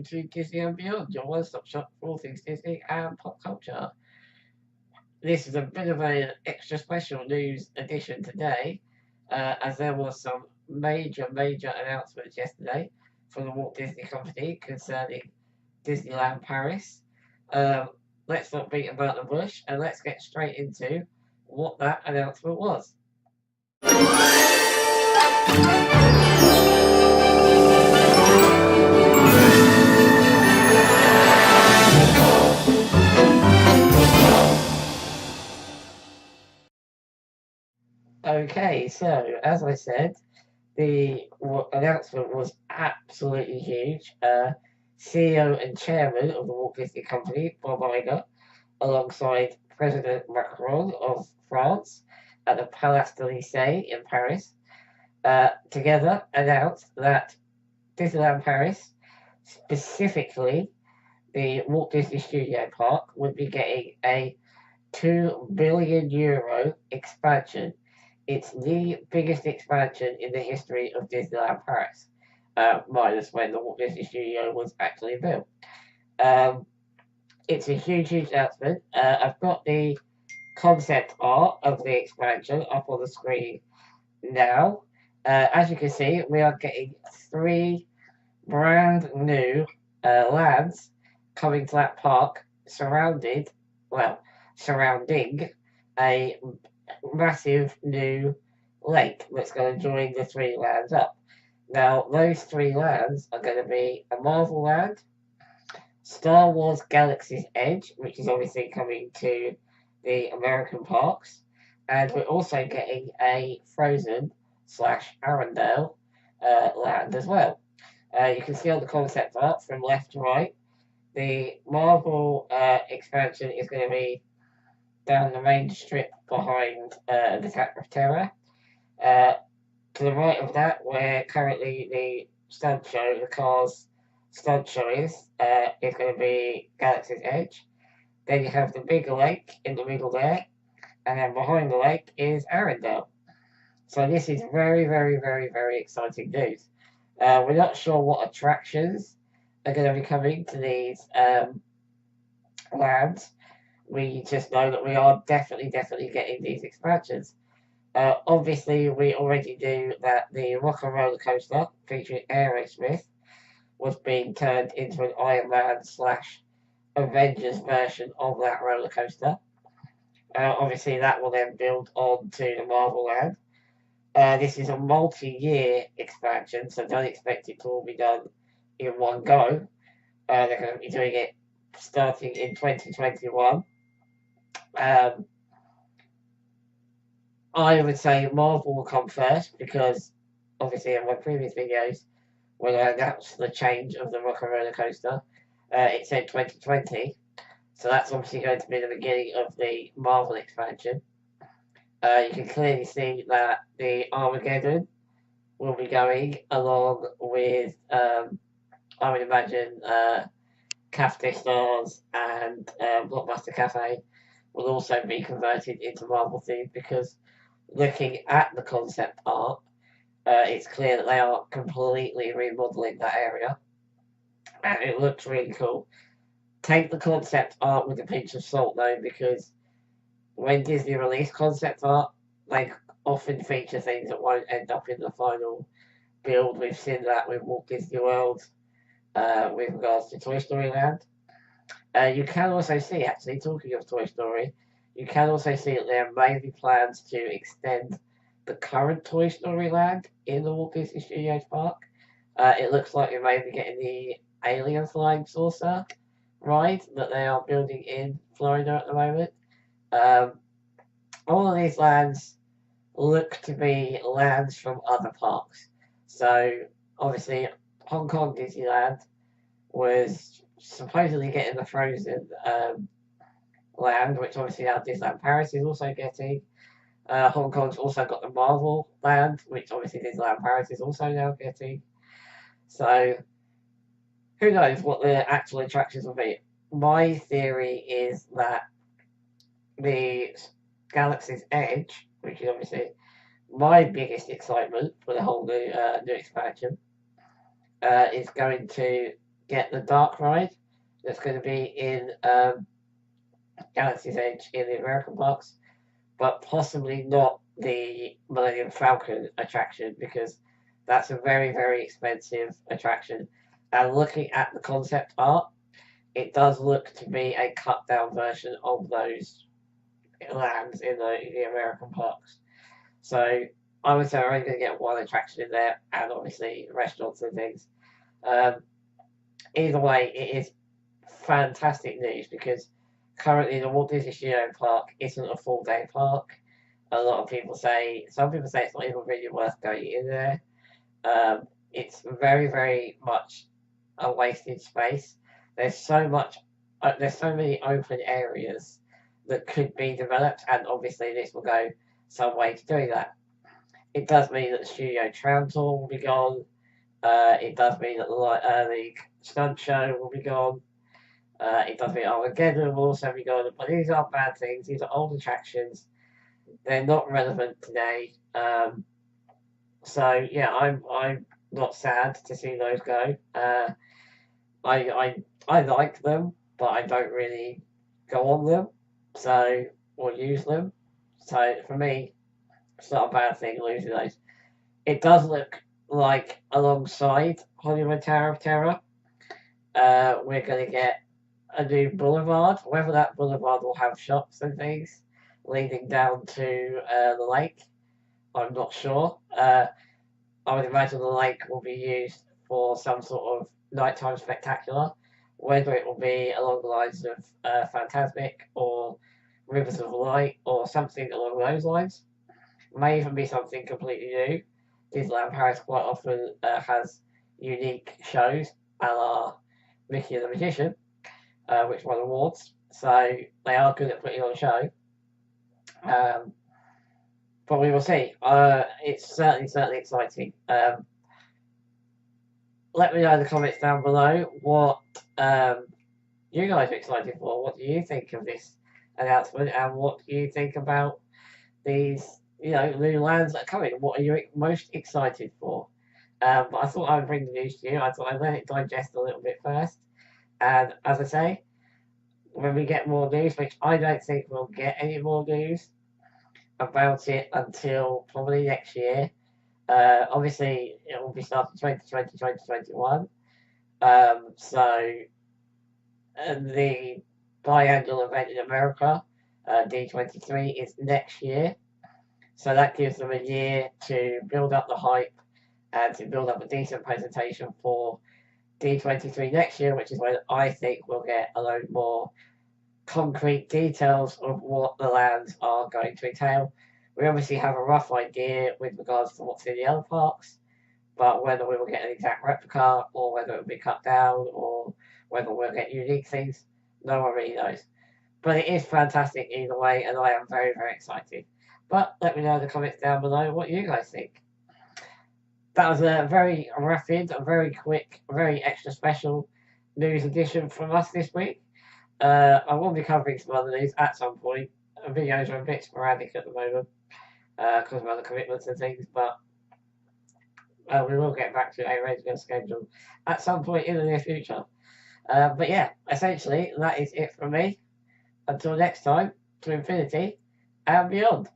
to Disney and Beyond, your one-stop shop for all things Disney and pop culture. This is a bit of an extra special news edition today, as there was some major announcements yesterday from the Walt Disney Company concerning Disneyland Paris. Um, let's not beat about the bush and let's get straight into what that announcement was. Okay, so as I said, the announcement was absolutely huge. CEO and chairman of the Walt Disney Company, Bob Iger, alongside President Macron of France at the Palais d'Élysée in Paris, together announced that Disneyland Paris, specifically the Walt Disney Studio Park, would be getting a €2 billion expansion. It's the biggest expansion in the history of Disneyland Paris, minus when the Walt Disney Studio was actually built. Um, it's a huge announcement. I've got the concept art of the expansion up on the screen now. As you can see, we are getting three brand new lands coming to that park, surrounding a massive new lake that's going to join the three lands up. Now, those three lands are going to be a Marvel land, Star Wars Galaxy's Edge, which is obviously coming to the American parks, and we're also getting a Frozen slash Arendelle land as well. You can see on the concept art from left to right, the Marvel expansion is going to be down the main strip behind the Tower of Terror. To the right of that, where currently the Cars stunt show is going to be Galaxy's Edge. Then you have the bigger lake in the middle there, and then behind the lake is Arendelle. So this is very exciting news. We're not sure what attractions are going to be coming to these lands. We just know that we are definitely getting these expansions. Obviously, we already knew that the Rock and Roller Coaster featuring Aerosmith was being turned into an Iron Man slash Avengers version of that roller coaster. Obviously, that will then build on to the Marvel land. This is a multi-year expansion, so don't expect it to all be done in one go. They're going to be doing it starting in 2021. I would say Marvel will come first because, obviously, in my previous videos, when I announced the change of the Rock and Roller Coaster, it said 2020. So that's obviously going to be the beginning of the Marvel expansion. You can clearly see that the Armageddon will be going along with, I would imagine, Cafe Stars and Blockbuster Cafe will also be converted into Marvel themed because looking at the concept art, it's clear that they are completely remodeling that area, and it looks really cool. Take the concept art with a pinch of salt though, because when Disney release concept art, they often feature things that won't end up in the final build. We've seen that with Walt Disney World, with regards to Toy Story Land. You can also see, actually, talking of Toy Story, you can also see that there may be plans to extend the current Toy Story Land in the Walt Disney Studios Park. It looks like we may be getting the Alien Flying Saucer ride that they are building in Florida at the moment. All of these lands look to be lands from other parks. So, obviously, Hong Kong Disneyland was supposedly getting the Frozen land, which obviously now Disneyland Paris is also getting. Hong Kong's also got the Marvel land, which obviously Disneyland Paris is also now getting. So, who knows what the actual attractions will be. My theory is that the Galaxy's Edge, which is obviously my biggest excitement for the whole new expansion, is going to get the dark ride that's going to be in Galaxy's Edge in the American parks, but possibly not the Millennium Falcon attraction because that's a very, very expensive attraction. And looking at the concept art, it does look to be a cut down version of those lands in the American parks. So I would say we're only going to get one attraction in there, and obviously restaurants and things. Um, Either way, it is fantastic news because currently the Walt Disney Studios Park isn't a full day park. A lot of people say, some people say it's not even really worth going in there. It's very, very much a wasted space. There's so much, there's so many open areas that could be developed, and obviously this will go some way to doing that. It does mean that the Studio Tram Tour will be gone. It does mean that the stunt show will be gone. It does mean Armageddon will also be gone. But these are bad things. These are old attractions. They're not relevant today. So yeah, I'm not sad to see those go. I like them, but I don't really go on them. So or use them. So for me, it's not a bad thing losing those. It does look like alongside Hollywood Tower of Terror, we're going to get a new boulevard. Whether that boulevard will have shops and things leading down to the lake, I'm not sure. I would imagine the lake will be used for some sort of nighttime spectacular, whether it will be along the lines of Phantasmic or Rivers of Light or something along those lines. May even be something completely new. Disneyland Paris quite often has unique shows, a la Mickey and the Magician, which won awards. So they are good at putting on a show. But we will see. It's certainly exciting. Let me know in the comments down below what you guys are excited for. What do you think of this announcement, and what do you think about these new lands that are coming? What are you most excited for? But I thought I would bring the news to you. I thought I'd let it digest a little bit first. And as I say, when we get more news, which I don't think we'll get any more news about it until probably next year. Obviously, it will be starting 2020, 2021. So the biannual event in America, D23, is next year. So that gives them a year to build up the hype and to build up a decent presentation for D23 next year, which is when I think we'll get a load more concrete details of what the lands are going to entail. We obviously have a rough idea with regards to what's in the other parks, but whether we will get an exact replica or whether it will be cut down or whether we'll get unique things, no one really knows. But it is fantastic either way, and I am very, very excited. But let me know in the comments down below what you guys think. That was a very rapid, a very quick, very extra special news edition from us this week. I will be covering some other news at some point. Videos are a bit sporadic at the moment because of other commitments and things, but we will get back to a regular schedule at some point in the near future. But yeah, essentially, that is it from me. Until next time, to infinity and beyond.